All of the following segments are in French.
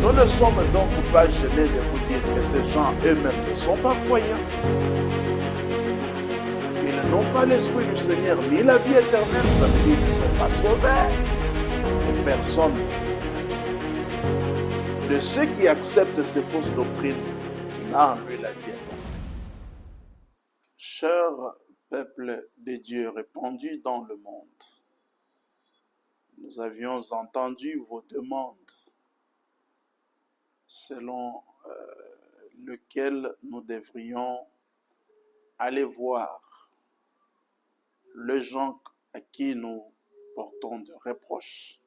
Nous ne sommes donc pas gênés de vous dire que ces gens eux-mêmes ne sont pas croyants. Ils n'ont pas l'Esprit du Seigneur ni la vie éternelle, ça veut dire qu'ils ne sont pas sauvés. Et personne de ceux qui acceptent ces fausses doctrines n'a en lui la vie éternelle. Cher peuple de Dieu répandu dans le monde, nous avions entendu vos demandes selon lequel nous devrions aller voir les gens à qui nous portons de reproches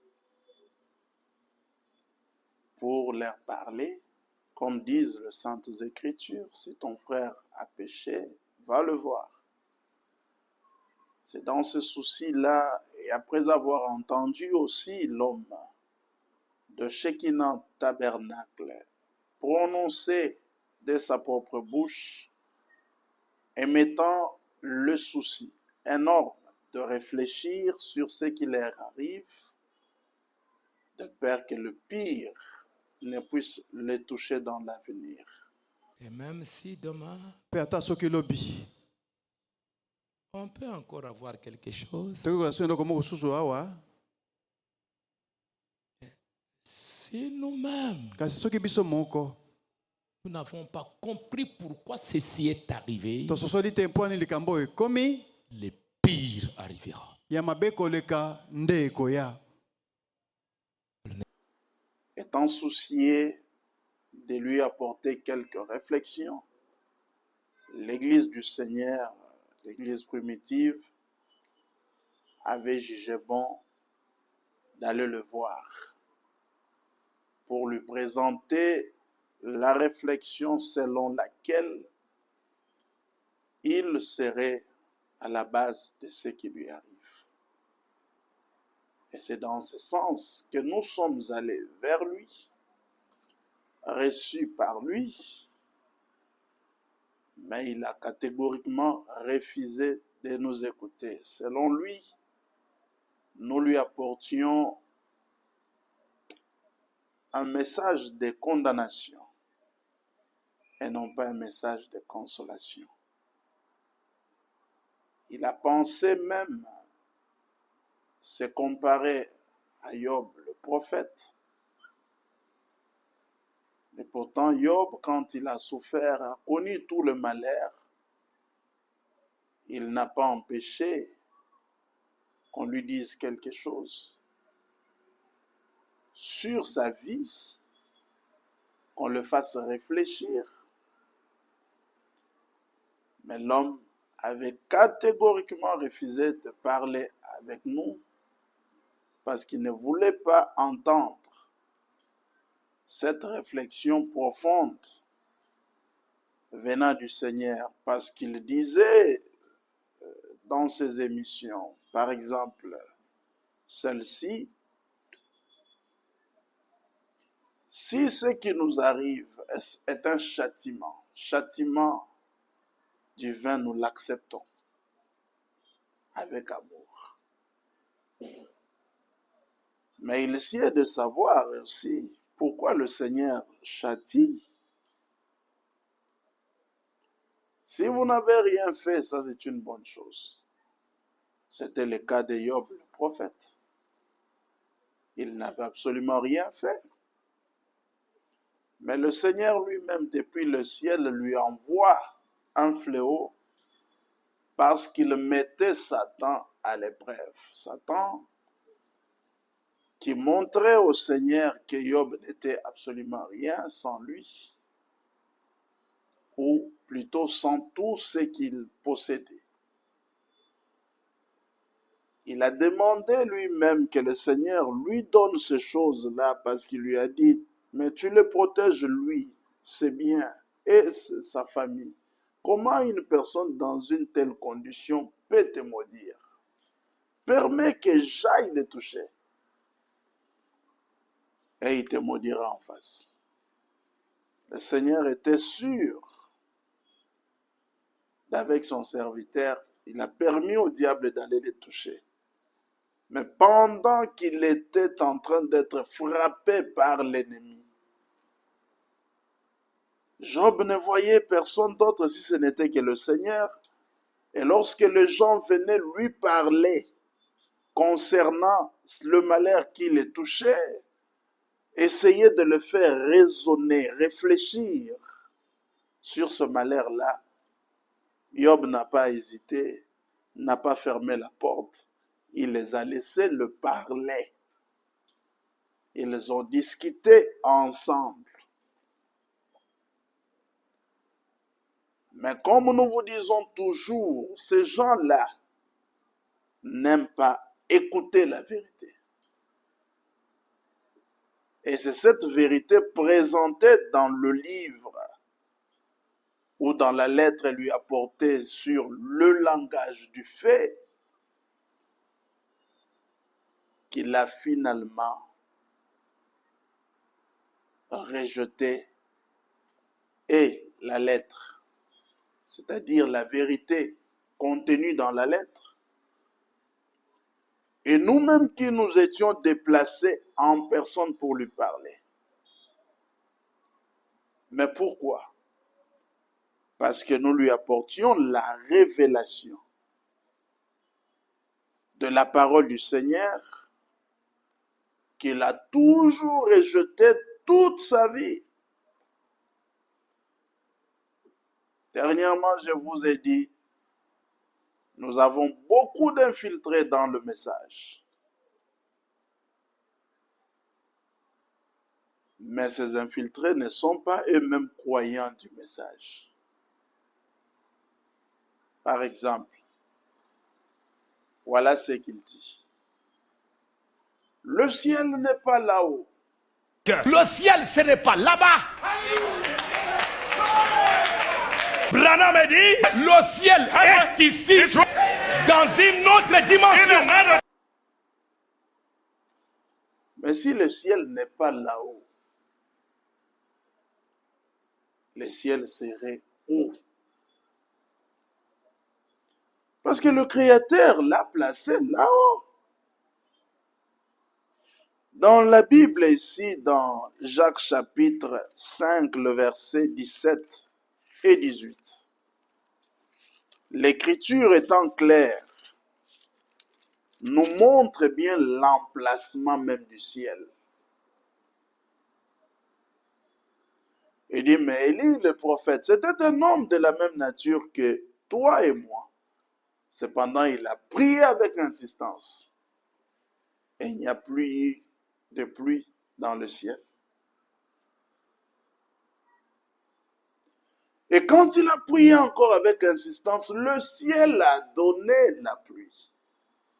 pour leur parler, comme disent les Saintes Écritures, si ton frère a péché, va le voir. C'est dans ce souci-là, et après avoir entendu aussi l'homme de Shekinah Tabernacle prononcer de sa propre bouche, émettant le souci énorme de réfléchir sur ce qui leur arrive, de peur que le pire ne puisse les toucher dans l'avenir. Et même si demain, on peut encore avoir quelque chose, si nous-mêmes, nous n'avons pas compris pourquoi ceci est arrivé, le pire arrivera. Étant soucié de lui apporter quelques réflexions, l'Église du Seigneur, l'Église primitive, avait jugé bon d'aller le voir pour lui présenter la réflexion selon laquelle il serait à la base de ce qui lui arrive. Et c'est dans ce sens que nous sommes allés vers lui, reçus par lui, mais il a catégoriquement refusé de nous écouter. Selon lui, nous lui apportions un message de condamnation et non pas un message de consolation. Il a pensé même se comparer à Job, le prophète. Mais pourtant, Job, quand il a souffert, a connu tout le malheur, il n'a pas empêché qu'on lui dise quelque chose sur sa vie, qu'on le fasse réfléchir. Mais l'homme avait catégoriquement refusé de parler avec nous parce qu'il ne voulait pas entendre cette réflexion profonde venant du Seigneur, parce qu'il disait dans ses émissions, par exemple celle-ci, si ce qui nous arrive est un châtiment divin, nous l'acceptons avec amour. Mais il s'y est de savoir aussi pourquoi le Seigneur châtie. Si vous n'avez rien fait, ça c'est une bonne chose. C'était le cas de Job, le prophète. Il n'avait absolument rien fait. Mais le Seigneur lui-même, depuis le ciel, lui envoie un fléau parce qu'il mettait Satan à l'épreuve. Satan qui montrait au Seigneur que Job n'était absolument rien sans lui, ou plutôt sans tout ce qu'il possédait. Il a demandé lui-même que le Seigneur lui donne ces choses-là parce qu'il lui a dit, mais tu le protèges lui, c'est bien, et sa famille. Comment une personne dans une telle condition peut te maudire? Permets que j'aille le toucher. Et il te maudira en face. Le Seigneur était sûr d'avec son serviteur, il a permis au diable d'aller les toucher. Mais pendant qu'il était en train d'être frappé par l'ennemi, Job ne voyait personne d'autre si ce n'était que le Seigneur. Et lorsque les gens venaient lui parler concernant le malheur qui les touchait, essayer de le faire raisonner, réfléchir sur ce malheur-là, Job n'a pas hésité, n'a pas fermé la porte. Il les a laissés le parler. Ils ont discuté ensemble. Mais comme nous vous disons toujours, ces gens-là n'aiment pas écouter la vérité. Et c'est cette vérité présentée dans le livre ou dans la lettre lui apportée sur le langage du fait qu'il a finalement rejeté. Et la lettre, c'est-à-dire la vérité contenue dans la lettre, et nous-mêmes qui nous étions déplacés en personne pour lui parler. Mais pourquoi? Parce que nous lui apportions la révélation de la parole du Seigneur qu'il a toujours rejetée toute sa vie. Dernièrement, je vous ai dit, nous avons beaucoup d'infiltrés dans le message. Mais ces infiltrés ne sont pas eux-mêmes croyants du message. Par exemple, voilà ce qu'il dit. Le ciel n'est pas là-haut. Le ciel, ce n'est pas là-bas. Branham dit, le ciel est ici, dans une autre dimension. Mais si le ciel n'est pas là-haut, le ciel serait où? Parce que le Créateur l'a placé là-haut. Dans la Bible ici, dans Jacques chapitre 5, le verset 17 et 18, l'Écriture étant claire, nous montre bien l'emplacement même du ciel. Il dit, mais Élie, le prophète, c'était un homme de la même nature que toi et moi. Cependant, il a prié avec insistance. Et il n'y a plus de pluie dans le ciel. Et quand il a prié encore avec insistance, le ciel a donné la pluie.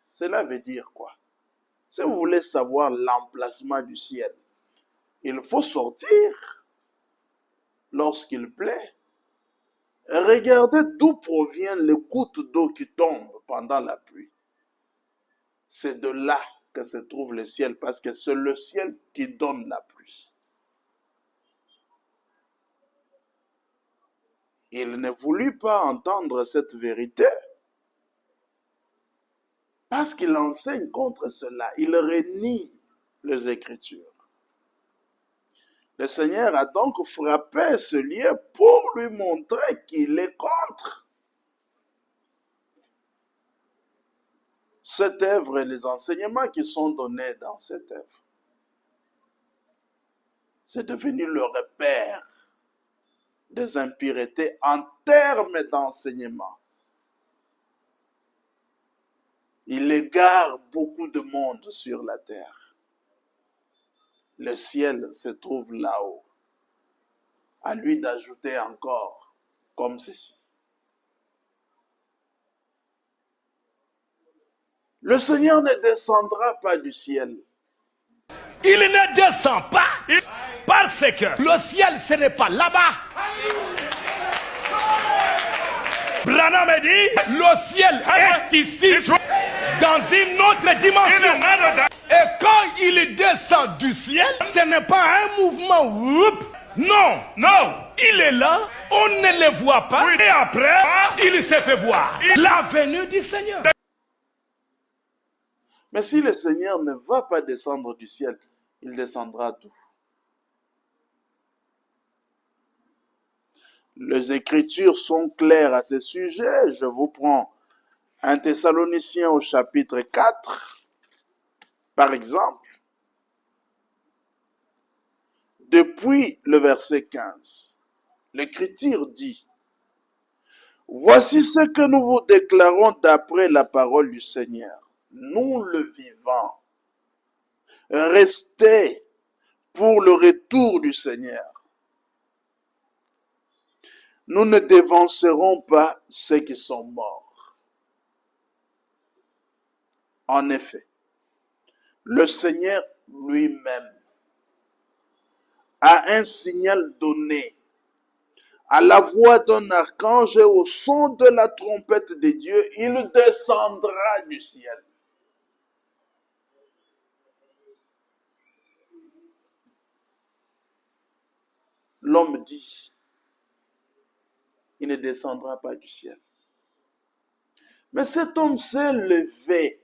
Cela veut dire quoi? Si vous voulez savoir l'emplacement du ciel, il faut sortir lorsqu'il plaît. Et regardez d'où proviennent les gouttes d'eau qui tombent pendant la pluie. C'est de là que se trouve le ciel, parce que c'est le ciel qui donne la pluie. Il ne voulut pas entendre cette vérité parce qu'il enseigne contre cela. Il renie les Écritures. Le Seigneur a donc frappé ce lieu pour lui montrer qu'il est contre cette œuvre et les enseignements qui sont donnés dans cette œuvre. C'est devenu le repère des impuretés en termes d'enseignement. Il égare beaucoup de monde sur la terre. Le ciel se trouve là-haut. À lui d'ajouter encore comme ceci. Le Seigneur ne descendra pas du ciel. Il ne descend pas parce que le ciel, ce n'est pas là-bas. Branham dit, le ciel est ici, dans une autre dimension. Et quand il descend du ciel, ce n'est pas un mouvement. Non, non, il est là, on ne le voit pas. Et après, il se fait voir. La venue du Seigneur. Mais si le Seigneur ne va pas descendre du ciel, il descendra d'où? Les Écritures sont claires à ce sujet. Je vous prends 1 Thessaloniciens au chapitre 4, par exemple, depuis le verset 15. L'Écriture dit: voici ce que nous vous déclarons d'après la parole du Seigneur. Nous le vivons. Restez pour le retour du Seigneur. Nous ne dévancerons pas ceux qui sont morts. En effet, le Seigneur lui-même a un signal donné à la voix d'un archange et au son de la trompette de Dieu, il descendra du ciel. L'homme dit, il ne descendra pas du ciel. Mais cet homme s'est levé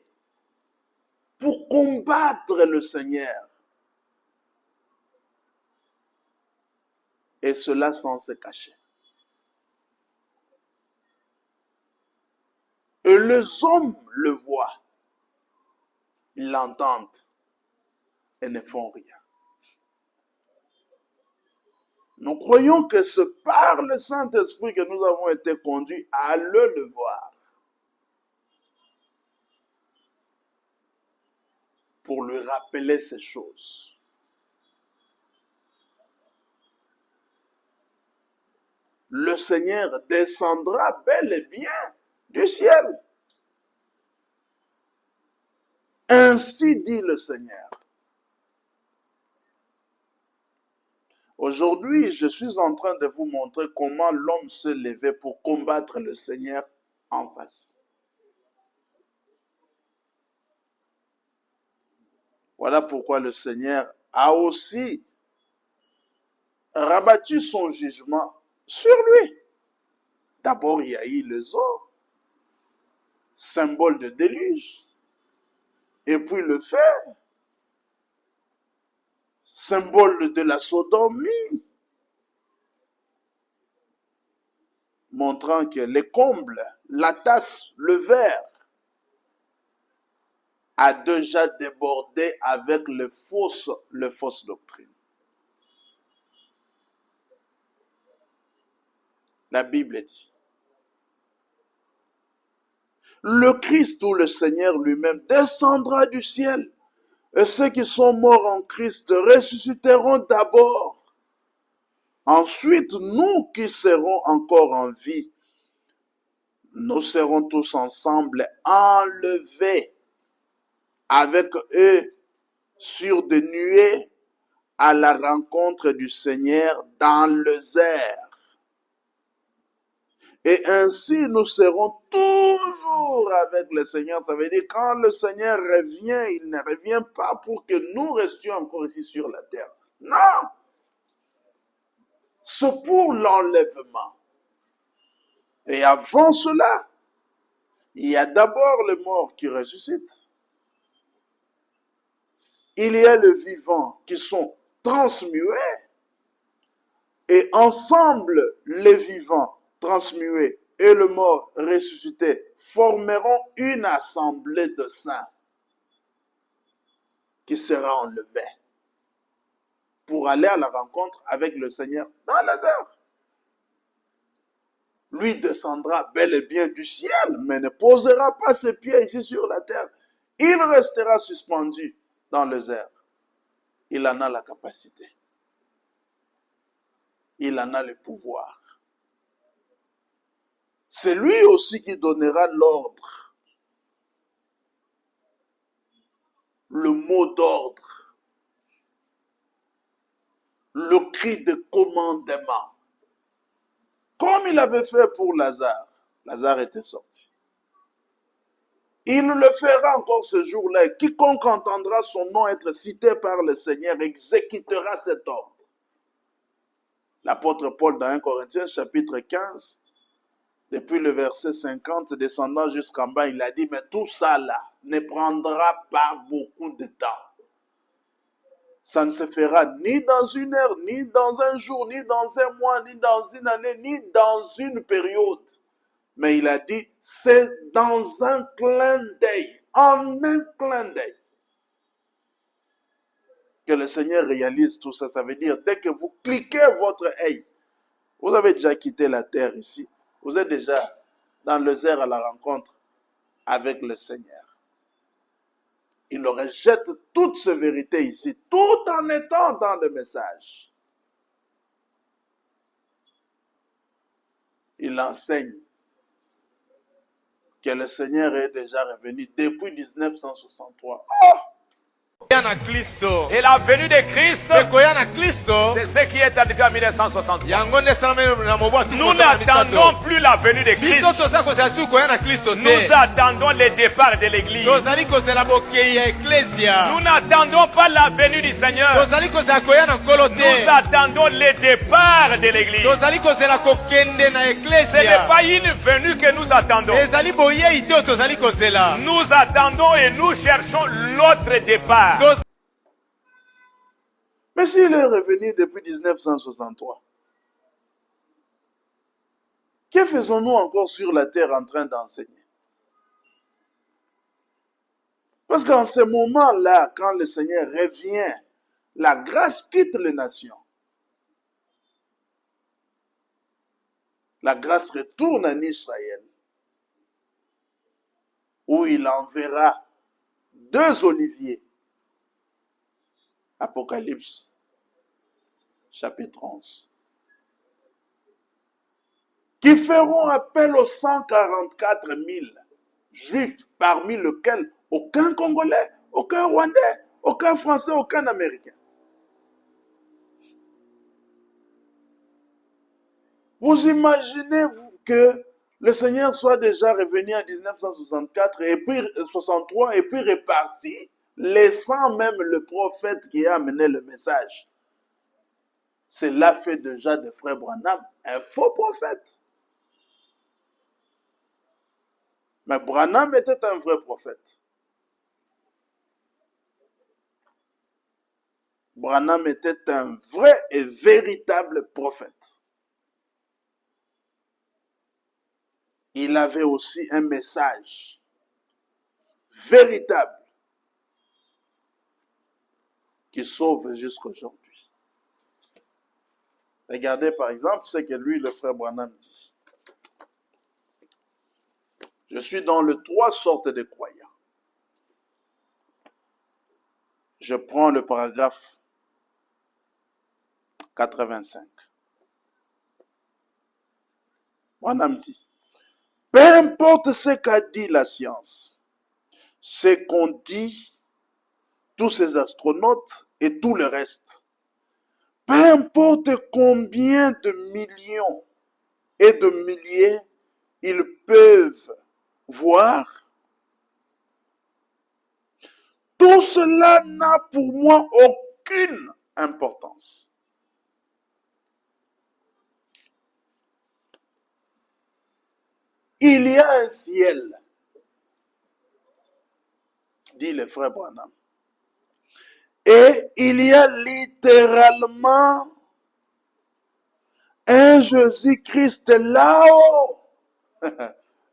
pour combattre le Seigneur. Et cela sans se cacher. Et les hommes le voient, ils l'entendent et ne font rien. Nous croyons que c'est par le Saint-Esprit que nous avons été conduits à le voir. Pour lui rappeler ces choses. Le Seigneur descendra bel et bien du ciel. Ainsi dit le Seigneur. Aujourd'hui, je suis en train de vous montrer comment l'homme s'est levé pour combattre le Seigneur en face. Voilà pourquoi le Seigneur a aussi rabattu son jugement sur lui. D'abord, il y a eu les eaux, symbole de déluge. Et puis le fer, symbole de la sodomie, montrant que les combles, la tasse, le verre, a déjà débordé avec les fausses doctrines. La Bible dit, le Christ ou le Seigneur lui-même descendra du ciel, et ceux qui sont morts en Christ ressusciteront d'abord. Ensuite, nous qui serons encore en vie, nous serons tous ensemble enlevés avec eux sur des nuées à la rencontre du Seigneur dans les airs. Et ainsi, nous serons toujours avec le Seigneur. Ça veut dire quand le Seigneur revient, il ne revient pas pour que nous restions encore ici sur la terre. Non! C'est pour l'enlèvement. Et avant cela, il y a d'abord les morts qui ressuscitent. Il y a les vivants qui sont transmués. Et ensemble, les vivants transmués et le mort ressuscité formeront une assemblée de saints qui sera enlevée pour aller à la rencontre avec le Seigneur dans les airs. Lui descendra bel et bien du ciel, mais ne posera pas ses pieds ici sur la terre. Il restera suspendu dans les airs. Il en a la capacité. Il en a le pouvoir. C'est lui aussi qui donnera l'ordre. Le mot d'ordre. Le cri de commandement. Comme il avait fait pour Lazare. Lazare était sorti. Il le fera encore ce jour-là. Et quiconque entendra son nom être cité par le Seigneur exécutera cet ordre. L'apôtre Paul dans 1 Corinthiens chapitre 15, depuis le verset 50, descendant jusqu'en bas, il a dit, mais tout ça là ne prendra pas beaucoup de temps. Ça ne se fera ni dans une heure, ni dans un jour, ni dans un mois, ni dans une année, ni dans une période. Mais il a dit, c'est dans un clin d'œil, en un clin d'œil, que le Seigneur réalise tout ça. Ça veut dire, dès que vous cliquez votre œil, vous avez déjà quitté la terre ici. Vous êtes déjà dans les airs à la rencontre avec le Seigneur. Il rejette toute ces vérités ici, tout en étant dans le message. Il enseigne que le Seigneur est déjà revenu depuis 1963. Et la venue de Christ, c'est ce qui est arrivé en 1960. Nous n'attendons plus la venue de Christ. Nous attendons le départ de l'Église. Nous n'attendons pas la venue du Seigneur. Nous attendons le départ de l'Église. Ce n'est pas une venue que nous attendons. Nous attendons et nous cherchons l'autre départ. Mais s'il est revenu depuis 1963, que faisons-nous encore sur la terre en train d'enseigner? Parce qu'en ce moment-là, quand le Seigneur revient, la grâce quitte les nations. La grâce retourne en Israël, où il enverra 2 oliviers. Apocalypse, chapitre 11. Qui feront appel aux 144 000 juifs, parmi lesquels aucun Congolais, aucun Rwandais, aucun Français, aucun Américain. Vous imaginez que le Seigneur soit déjà revenu en 1964 et puis 63 et puis reparti, laissant même le prophète qui a amené le message. Cela fait déjà de frère Branham un faux prophète. Mais Branham était un vrai prophète. Branham était un vrai et véritable prophète. Il avait aussi un message véritable qui sauve jusqu'aujourd'hui. Regardez par exemple ce que lui, le frère Branham, dit. Je suis dans les 3 sortes de croyants. Je prends le paragraphe 85. Branham dit, peu importe ce qu'a dit la science, ce qu'ont dit tous ces astronautes et tout le reste, peu importe combien de millions et de milliers ils peuvent voir, tout cela n'a pour moi aucune importance. Il y a un ciel, dit le frère Branham, et il y a littéralement un Jésus-Christ là-haut.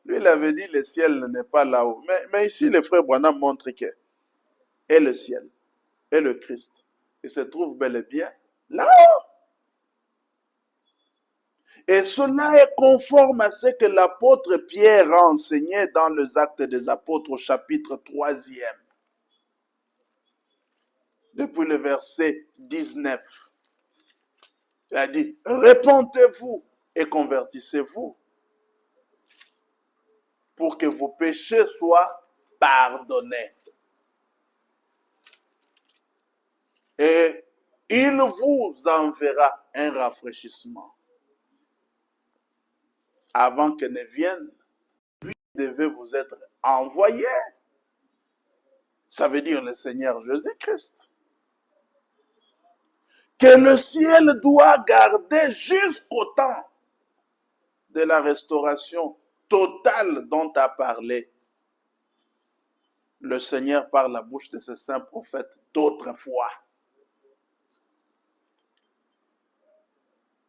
Lui, il avait dit le ciel n'est pas là-haut. Mais ici, le frère Branham montre que et le ciel et le Christ, il se trouve bel et bien là-haut. Et cela est conforme à ce que l'apôtre Pierre a enseigné dans les Actes des Apôtres au chapitre 3e. Depuis le verset 19. Il a dit, répentez-vous et convertissez-vous pour que vos péchés soient pardonnés. Et il vous enverra un rafraîchissement. Avant que ne vienne, lui devait vous être envoyé. Ça veut dire le Seigneur Jésus-Christ. Que le ciel doit garder jusqu'au temps de la restauration totale dont a parlé le Seigneur par la bouche de ses saints prophètes d'autrefois.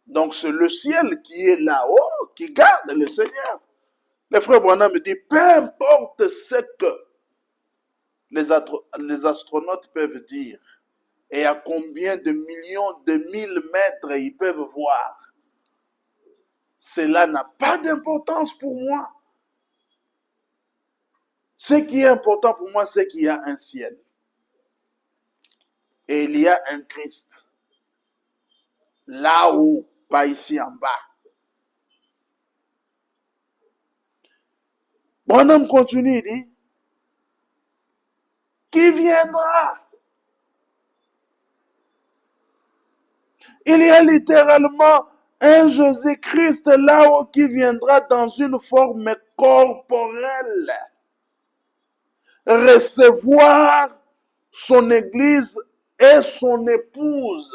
Donc c'est le ciel qui est là-haut, qui garde le Seigneur. Le frère Branham me dit, peu importe ce que les astronautes peuvent dire, et à combien de millions, de 1000 mètres ils peuvent voir, cela n'a pas d'importance pour moi. Ce qui est important pour moi, c'est qu'il y a un ciel. Et il y a un Christ. Là-haut, pas ici en bas. Branham continue, il dit, qui viendra? Il y a littéralement un Jésus-Christ là-haut qui viendra dans une forme corporelle recevoir son église et son épouse.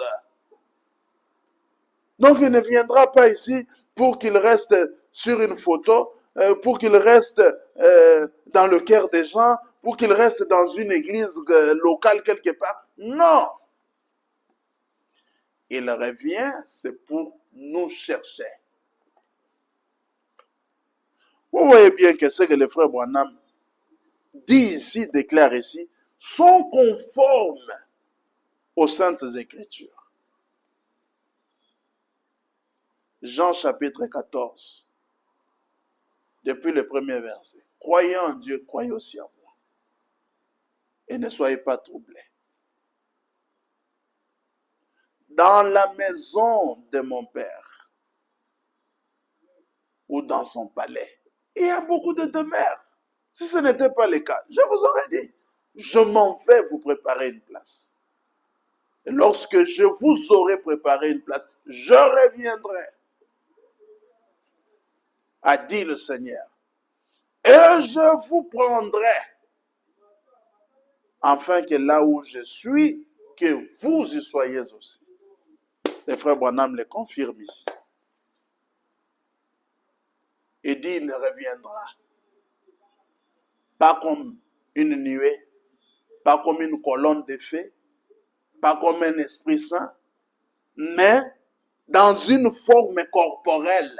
Donc il ne viendra pas ici pour qu'il reste sur une photo, pour qu'il reste dans le cœur des gens, pour qu'il reste dans une église locale quelque part. Non. Il revient, c'est pour nous chercher. Vous voyez bien que ce que le frère Branham dit ici, déclare ici, sont conformes aux Saintes Écritures. Jean chapitre 14, depuis le premier verset. Croyez en Dieu, croyez aussi en moi. Et ne soyez pas troublés. Dans la maison de mon Père, ou dans son palais, il y a beaucoup de demeures. Si ce n'était pas le cas, je vous aurais dit, je m'en vais vous préparer une place. Et lorsque je vous aurai préparé une place, je reviendrai, a dit le Seigneur. Et je vous prendrai, afin que là où je suis, que vous y soyez aussi. Le frère Branham le confirme ici. Il dit, il reviendra. Pas comme une nuée, pas comme une colonne de feu, pas comme un Esprit Saint, mais dans une forme corporelle.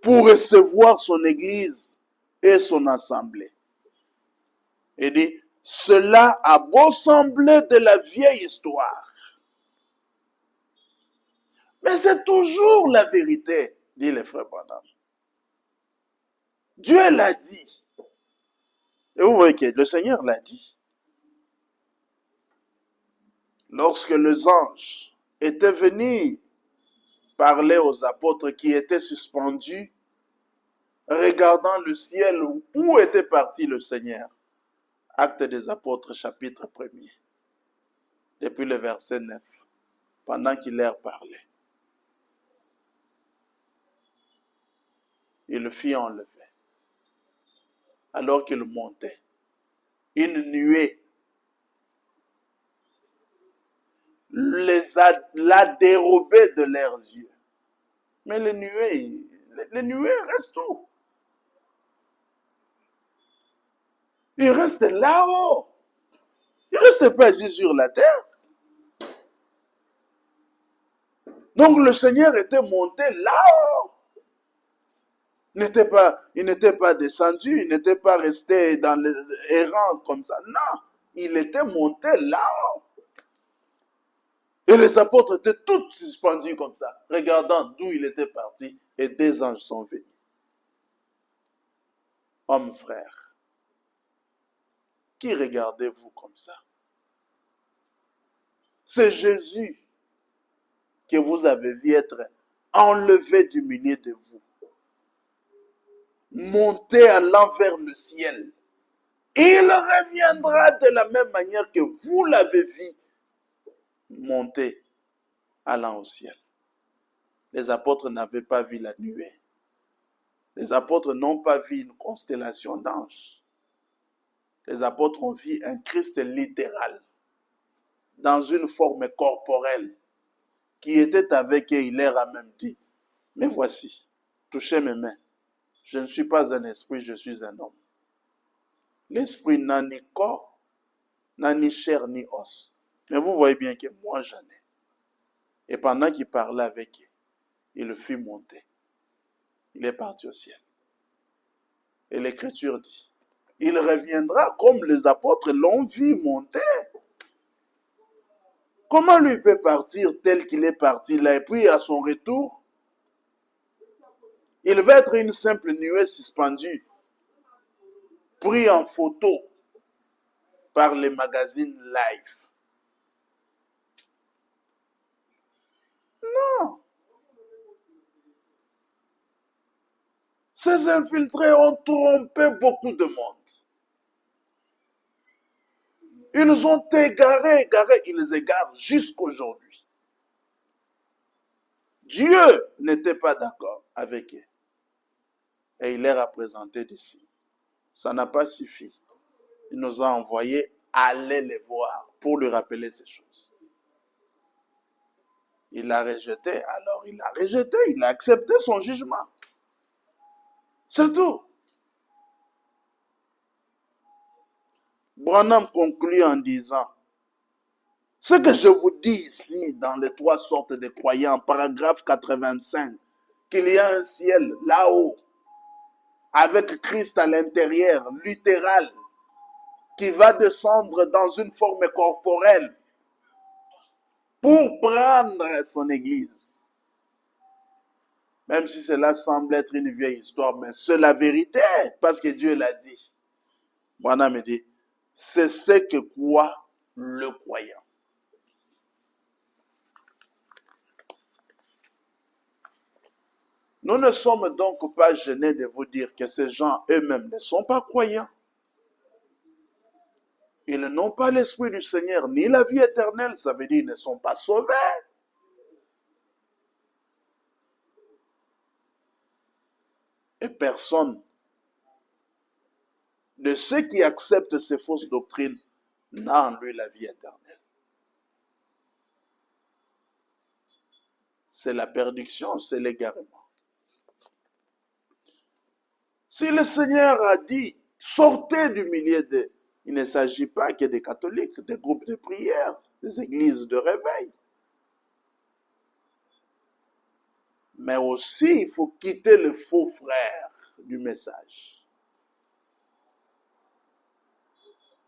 Pour recevoir son église et son assemblée. Il dit, cela a beau sembler de la vieille histoire, mais c'est toujours la vérité, dit le frère Branham. Dieu l'a dit. Et vous voyez que le Seigneur l'a dit. Lorsque les anges étaient venus parler aux apôtres qui étaient suspendus, regardant le ciel où était parti le Seigneur. Actes des apôtres, chapitre 1er, depuis le verset 9, pendant qu'il leur parlait. Il le fit enlever. Alors qu'il montait, une nuée l'a dérobé de leurs yeux. Mais les nuées restent où? Ils restent là-haut. Ils ne restent pas ici sur la terre. Donc le Seigneur était monté là-haut. Il n'était pas descendu, il n'était pas resté dans les errants comme ça. Non, il était monté là-haut. Et les apôtres étaient tous suspendus comme ça, regardant d'où il était parti, et des anges sont venus. Hommes frères, qui regardez-vous comme ça? C'est Jésus que vous avez vu être enlevé du milieu de vous, monté allant vers le ciel. Il reviendra de la même manière que vous l'avez vu monter allant au ciel. Les apôtres n'avaient pas vu la nuée. Les apôtres n'ont pas vu une constellation d'anges. Les apôtres ont vu un Christ littéral, dans une forme corporelle, qui était avec eux. Il leur a même dit, mais voici, touchez mes mains. Je ne suis pas un esprit, je suis un homme. L'esprit n'a ni corps, n'a ni chair, ni os. Mais vous voyez bien que moi j'en ai. Et pendant qu'il parlait avec eux, il le fit monter. Il est parti au ciel. Et l'Écriture dit, il reviendra comme les apôtres l'ont vu monter. Comment lui peut partir tel qu'il est parti là et puis à son retour, il va être une simple nuée suspendue, pris en photo par les magazines live. Non. Ces infiltrés ont trompé beaucoup de monde. Ils ont égaré, ils égarent jusqu'aujourd'hui. Dieu n'était pas d'accord avec eux. Et il leur a présenté des signes. Ça n'a pas suffi. Il nous a envoyés aller les voir pour lui rappeler ces choses. Il a rejeté, alors il a rejeté, il a accepté son jugement. C'est tout. Branham conclut en disant, ce que je vous dis ici dans les 3 sortes de croyants, paragraphe 85, qu'il y a un ciel là-haut, avec Christ à l'intérieur, littéral, qui va descendre dans une forme corporelle pour prendre son église. Même si cela semble être une vieille histoire, mais c'est la vérité, parce que Dieu l'a dit. Branham me dit, c'est ce que croit le croyant. Nous ne sommes donc pas gênés de vous dire que ces gens eux-mêmes ne sont pas croyants. Ils n'ont pas l'Esprit du Seigneur, ni la vie éternelle, ça veut dire qu'ils ne sont pas sauvés. Et personne de ceux qui acceptent ces fausses doctrines n'a en lui la vie éternelle. C'est la perdition, c'est l'égarement. Si le Seigneur a dit, sortez du milieu d'eux, il ne s'agit pas que des catholiques, des groupes de prière, des églises de réveil. Mais aussi, il faut quitter le faux frère du message,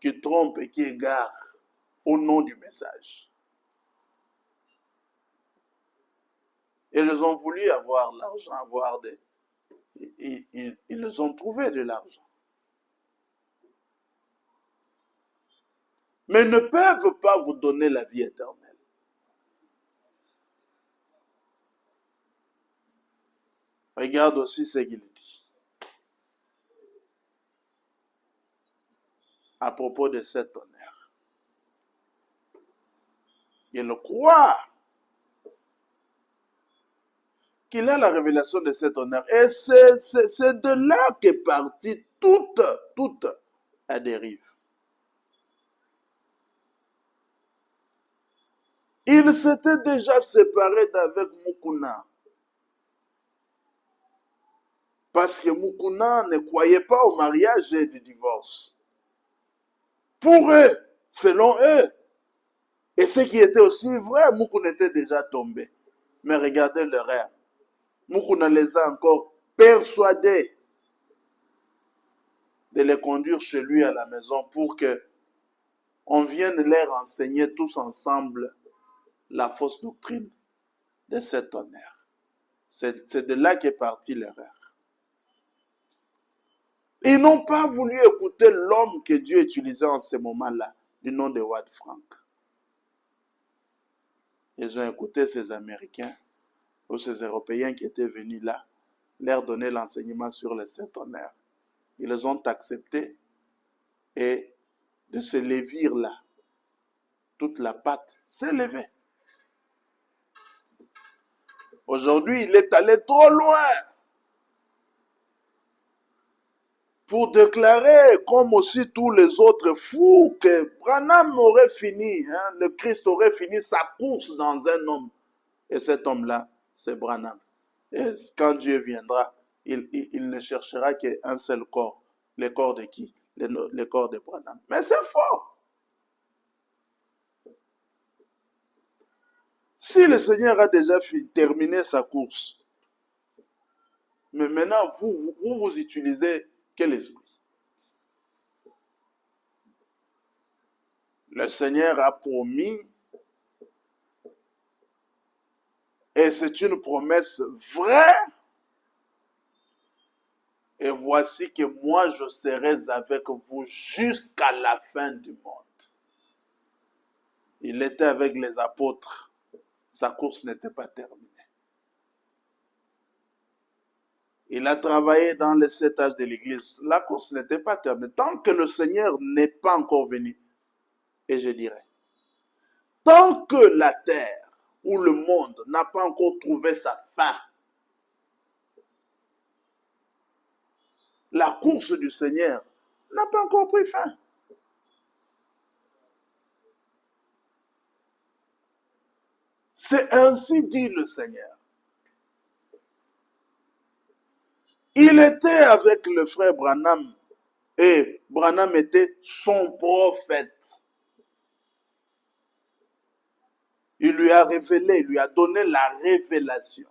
qui trompe et qui égare au nom du message. Ils ont voulu avoir l'argent, ils ont trouvé de l'argent. Mais ils ne peuvent pas vous donner la vie éternelle. Regarde aussi ce qu'il dit à propos de cet honneur. Il croit qu'il a la révélation de cet honneur. Et c'est de là qu'est partie toute la dérive. Il s'était déjà séparé d'avec Mukuna. Parce que Mukuna ne croyait pas au mariage et du divorce. Pour eux, selon eux, et ce qui était aussi vrai, Mukuna était déjà tombé. Mais regardez leur rêve. Mukuna les a encore persuadés de les conduire chez lui à la maison pour que on vienne leur enseigner tous ensemble la fausse doctrine de cet honneur. C'est de là qu'est partie l'erreur. Ils n'ont pas voulu écouter l'homme que Dieu utilisait en ce moment-là, du nom de Wade Frank. Ils ont écouté ces Américains ou ces Européens qui étaient venus là, leur donner l'enseignement sur le Saint-Honneur. Ils les ont acceptés et de se lévir là, toute la patte s'est levée. Aujourd'hui, il est allé trop loin pour déclarer, comme aussi tous les autres fous, que Branham aurait fini, le Christ aurait fini sa course dans un homme. Et cet homme-là, c'est Branham. Et quand Dieu viendra, il ne cherchera qu'un seul corps. Le corps de qui? Le corps de Branham. Mais c'est faux. Si le Seigneur a déjà terminé sa course, mais maintenant, vous utilisez quel esprit? Le Seigneur a promis, et c'est une promesse vraie. Et voici que moi, je serai avec vous jusqu'à la fin du monde. Il était avec les apôtres. Sa course n'était pas terminée. Il a travaillé dans les 7 âges de l'Église. La course n'était pas terminée. Tant que le Seigneur n'est pas encore venu, et je dirais, tant que la terre ou le monde n'a pas encore trouvé sa fin, la course du Seigneur n'a pas encore pris fin. C'est ainsi dit le Seigneur. Il était avec le frère Branham et Branham était son prophète. Il lui a révélé, il lui a donné la révélation.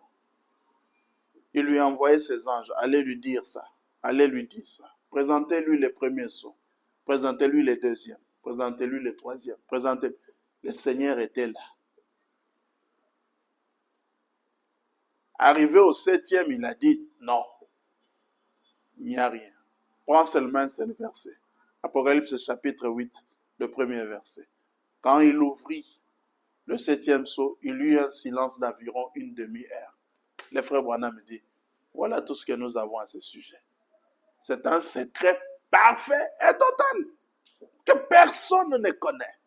Il lui a envoyé ses anges. Allez lui dire ça. Allez lui dire ça. Présentez-lui les premiers sons. Présentez-lui les deuxièmes. Présentez-lui les troisièmes. Présentez. Le Seigneur était là. Arrivé au 7e, il a dit non. Il n'y a rien. Prends seulement un seul verset. Apocalypse chapitre 8, le premier verset. Quand il ouvrit le 7e sceau, il y eut un silence d'environ une demi-heure. Le frère Branham me dit, voilà tout ce que nous avons à ce sujet. C'est un secret parfait et total que personne ne connaît.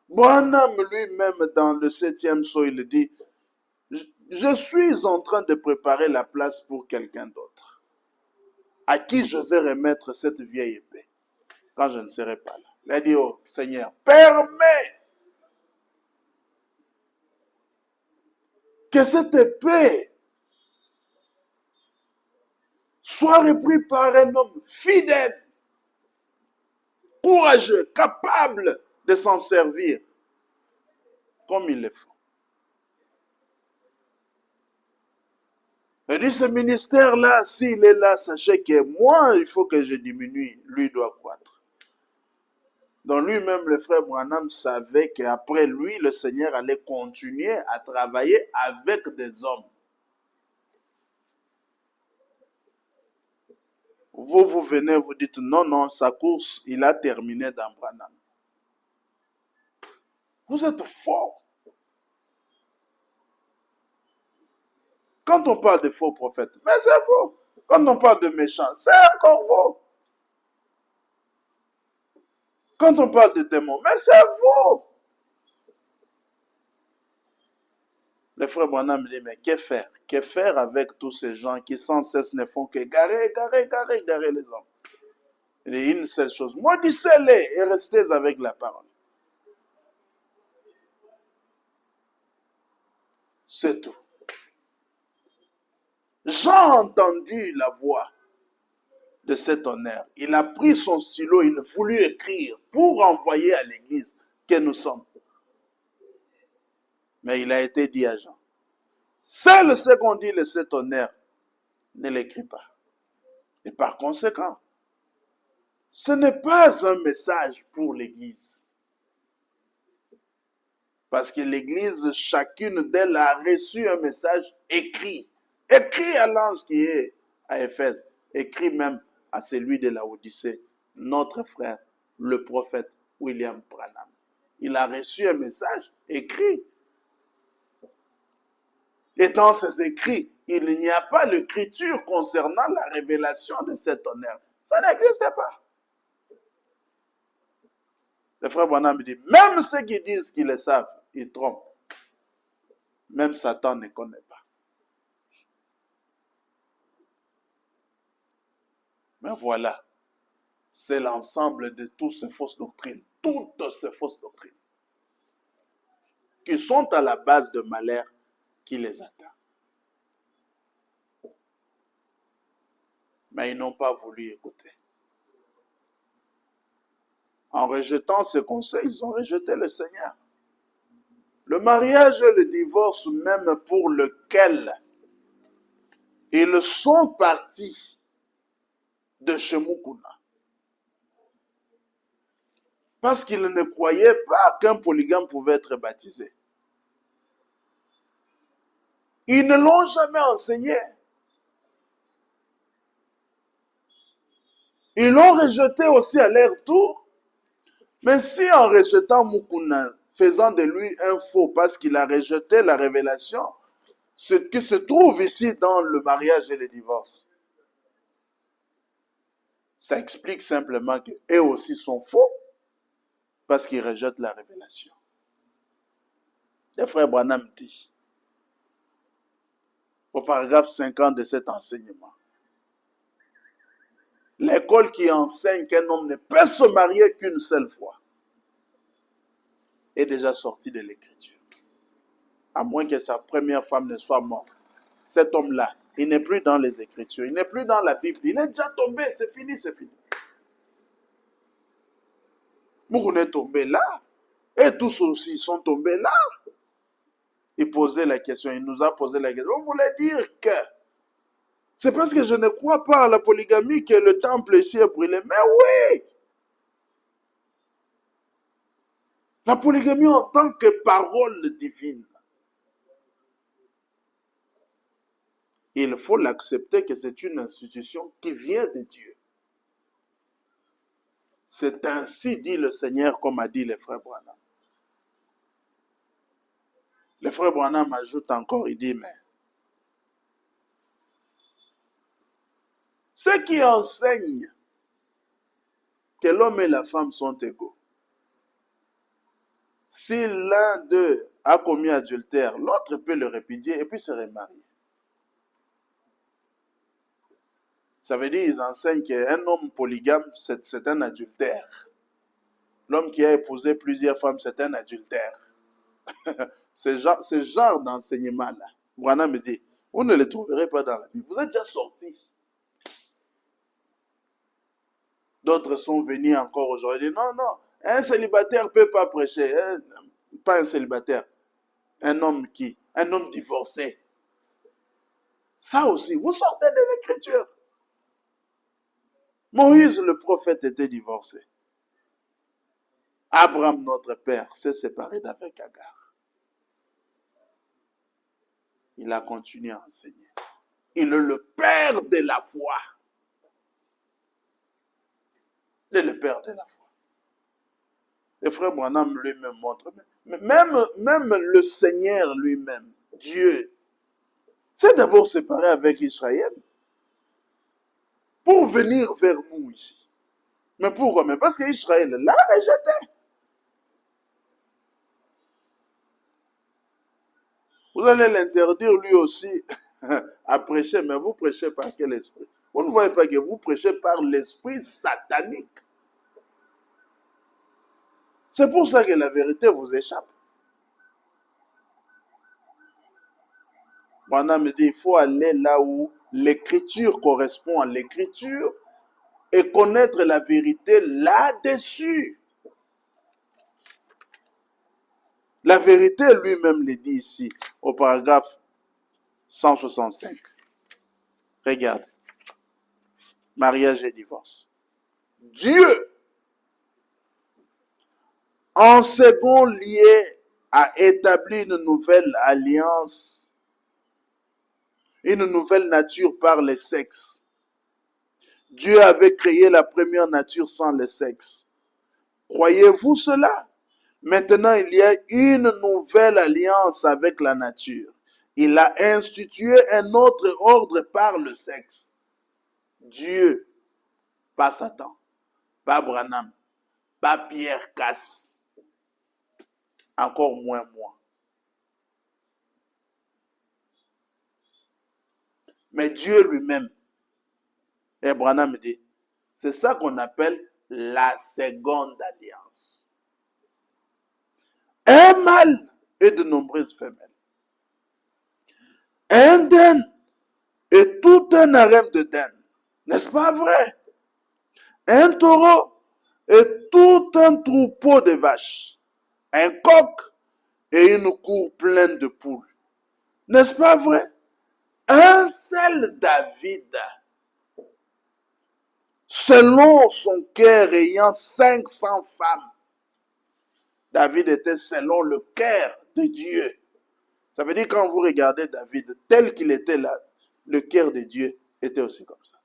Branham lui-même dans le 7e sceau, il dit, je suis en train de préparer la place pour quelqu'un d'autre, à qui je vais remettre cette vieille épée quand je ne serai pas là. Il a dit, oh Seigneur, permets que cette épée soit reprise par un homme fidèle, courageux, capable de s'en servir comme il le faut. Il dit, ce ministère-là, s'il est là, sachez que moi, il faut que je diminue, lui doit croître. Donc lui-même, le frère Branham savait qu'après lui, le Seigneur allait continuer à travailler avec des hommes. Vous venez, vous dites, non, sa course, il a terminé dans Branham. Vous êtes fort. Quand on parle de faux prophètes, mais c'est faux. Quand on parle de méchants, c'est encore faux. Quand on parle de démons, mais c'est faux. Le frère Branham me dit, mais que faire? Que faire avec tous ces gens qui sans cesse ne font que garer les hommes? Il dit une seule chose, maudissez-les et restez avec la parole. C'est tout. Jean a entendu la voix de cet honneur. Il a pris son stylo, il a voulu écrire pour envoyer à l'église que nous sommes. Mais il a été dit à Jean, seul ce qu'on dit de cet honneur, ne l'écrit pas. Et par conséquent, ce n'est pas un message pour l'église. Parce que l'église, chacune d'elles a reçu un message écrit. Écrit à l'ange qui est à Éphèse. Écrit même à celui de la Odyssée, notre frère, le prophète William Branham. Il a reçu un message écrit. Et dans ces écrits, il n'y a pas l'écriture concernant la révélation de cet honneur. Ça n'existe pas. Le frère Branham dit, même ceux qui disent qu'ils le savent, ils trompent. Même Satan ne connaît pas. Mais voilà, c'est l'ensemble de toutes ces fausses doctrines, qui sont à la base de malheur qui les atteint. Mais ils n'ont pas voulu écouter. En rejetant ces conseils, ils ont rejeté le Seigneur. Le mariage et le divorce même pour lequel ils sont partis de chez Mukuna. Parce qu'ils ne croyaient pas qu'un polygame pouvait être baptisé. Ils ne l'ont jamais enseigné. Ils l'ont rejeté aussi à leur tour. Mais si en rejetant Mukuna, faisant de lui un faux parce qu'il a rejeté la révélation, ce qui se trouve ici dans le mariage et le divorce, ça explique simplement qu'eux aussi sont faux parce qu'ils rejettent la révélation. Le frère Branham dit, au paragraphe 50 de cet enseignement, l'école qui enseigne qu'un homme ne peut se marier qu'une seule fois est déjà sortie de l'écriture. À moins que sa première femme ne soit morte. Cet homme-là, il n'est plus dans les Écritures, il n'est plus dans la Bible, il est déjà tombé, c'est fini, c'est fini. Moukoun est tombé là, et tous aussi sont tombés là. Il posait la question, il nous a posé la question. On voulait dire que c'est parce que je ne crois pas à la polygamie que le temple ici est brûlé. Mais oui! La polygamie en tant que parole divine. Il faut l'accepter que c'est une institution qui vient de Dieu. C'est ainsi dit le Seigneur, comme a dit le frère Branham. Le frère Branham ajoute encore, il dit, mais ceux qui enseignent que l'homme et la femme sont égaux, si l'un d'eux a commis adultère, l'autre peut le répudier et puis se remarier. Ça veut dire qu'ils enseignent qu'un homme polygame, c'est un adultère. L'homme qui a épousé plusieurs femmes, c'est un adultère. Ce genre d'enseignement-là, Branham me dit, vous ne le trouverez pas dans la Bible. Vous êtes déjà sortis. D'autres sont venus encore aujourd'hui. Non, un célibataire ne peut pas prêcher. Pas un célibataire. Un homme divorcé. Ça aussi, vous sortez de l'écriture. Moïse, le prophète, était divorcé. Abraham, notre père, s'est séparé d'avec Agar. Il a continué à enseigner. Il est le père de la foi. Il est le père de la foi. Le frère Branham lui-même montre, même le Seigneur lui-même, Dieu, s'est d'abord séparé avec Israël pour venir vers nous ici. Mais pourquoi? Mais parce qu'Israël l'a rejeté. Vous allez l'interdire lui aussi à prêcher, mais vous prêchez par quel esprit? Vous ne voyez pas que vous prêchez par l'esprit satanique. C'est pour ça que la vérité vous échappe. Branham me dit, il faut aller là où l'écriture correspond à l'écriture et connaître la vérité là-dessus. La vérité lui-même le dit ici, au paragraphe 165. Regarde. Mariage et divorce. Dieu, en second lieu, a établi une nouvelle alliance, une nouvelle nature par le sexe. Dieu avait créé la première nature sans le sexe. Croyez-vous cela? Maintenant, il y a une nouvelle alliance avec la nature. Il a institué un autre ordre par le sexe. Dieu, pas Satan, pas Branham, pas Pierre Casse, encore moins moi. Mais Dieu lui-même, et Branham dit, c'est ça qu'on appelle la seconde alliance. Un mâle et de nombreuses femelles. Un den et tout un harem de den. N'est-ce pas vrai? Un taureau et tout un troupeau de vaches. Un coq et une cour pleine de poules. N'est-ce pas vrai? Un seul David, selon son cœur ayant 500 femmes. David était selon le cœur de Dieu. Ça veut dire quand vous regardez David tel qu'il était là, le cœur de Dieu était aussi comme ça.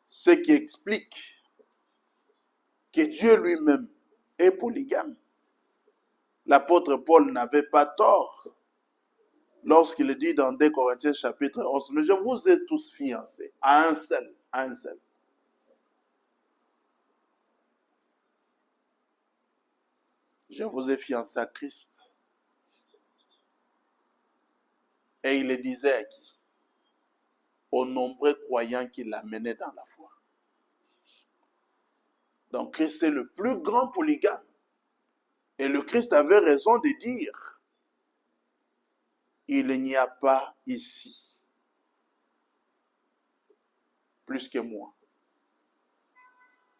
Ce qui explique que Dieu lui-même est polygame. L'apôtre Paul n'avait pas tort lorsqu'il dit dans 2 Corinthiens chapitre 11, mais je vous ai tous fiancés à un seul, à un seul. Je vous ai fiancé à Christ. Et il le disait à qui? Aux nombreux croyants qu'il amenait dans la foi. Donc Christ est le plus grand polygame. Et le Christ avait raison de dire, il n'y a pas ici plus que moi.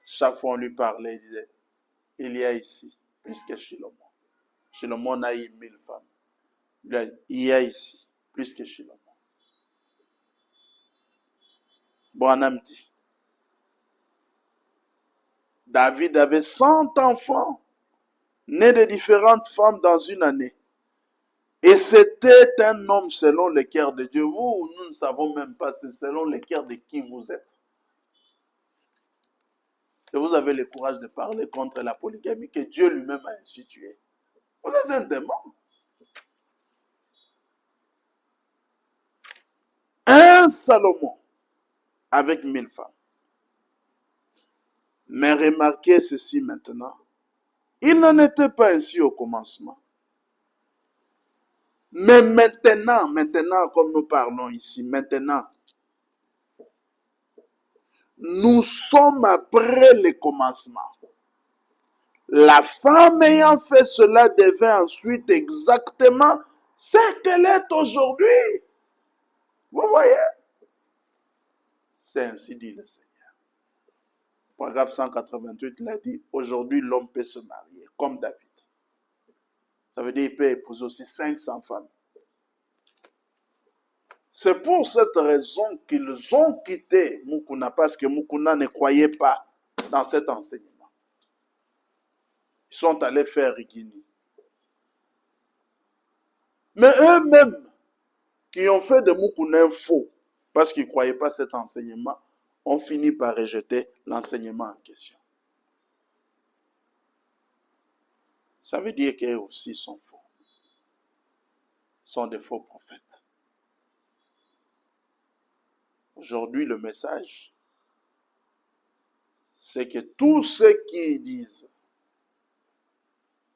Chaque fois on lui parlait, il disait, il y a ici plus que Shilomon. Shilomon a eu 1000 femmes. Il y a ici plus que Shilomon. Branham dit, David avait 100 enfants, nés de différentes femmes dans une année. Et c'était un homme selon le cœur de Dieu. Vous, nous ne savons même pas, c'est selon le cœur de qui vous êtes. Et vous avez le courage de parler contre la polygamie que Dieu lui-même a instituée. Vous êtes un démon. Un Salomon avec 1000 femmes. Mais remarquez ceci maintenant. Il n'en était pas ainsi au commencement. Mais maintenant, comme nous parlons ici, maintenant, nous sommes après le commencement. La femme ayant fait cela devint ensuite exactement ce qu'elle est aujourd'hui. Vous voyez? C'est ainsi dit le Seigneur. Paragraphe 188, il a dit, aujourd'hui l'homme peut se marier comme David. Ça veut dire qu'il peut épouser aussi 500 femmes. C'est pour cette raison qu'ils ont quitté Mukuna, parce que Mukuna ne croyait pas dans cet enseignement. Ils sont allés faire Rigini. Mais eux-mêmes, qui ont fait de Mukuna un faux, parce qu'ils ne croyaient pas cet enseignement, ont fini par rejeter l'enseignement en question. Ça veut dire qu'eux aussi sont faux. Ils sont des faux prophètes. Aujourd'hui, le message, c'est que tous ceux qui disent,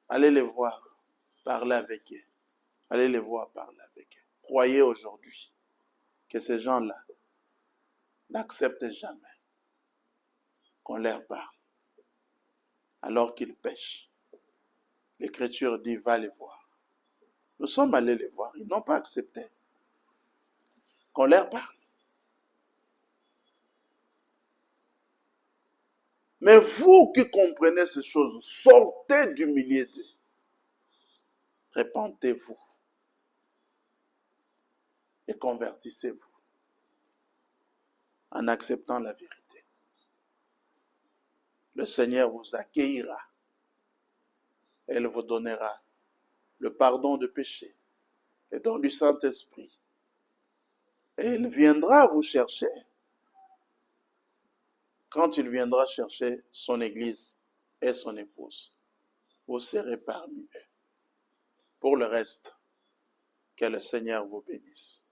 allez les voir, parlez avec eux. Allez les voir, parler avec eux. Croyez aujourd'hui que ces gens-là n'acceptent jamais qu'on leur parle alors qu'ils pêchent. L'Écriture dit, va les voir. Nous sommes allés les voir, ils n'ont pas accepté qu'on leur parle. Mais vous qui comprenez ces choses, sortez du milieu d'eux. Repentez-vous et convertissez-vous en acceptant la vérité. Le Seigneur vous accueillera et il vous donnera le pardon de péché, le don du Saint-Esprit. Et il viendra vous chercher. Quand il viendra chercher son Église et son épouse, vous serez parmi eux. Pour le reste, que le Seigneur vous bénisse.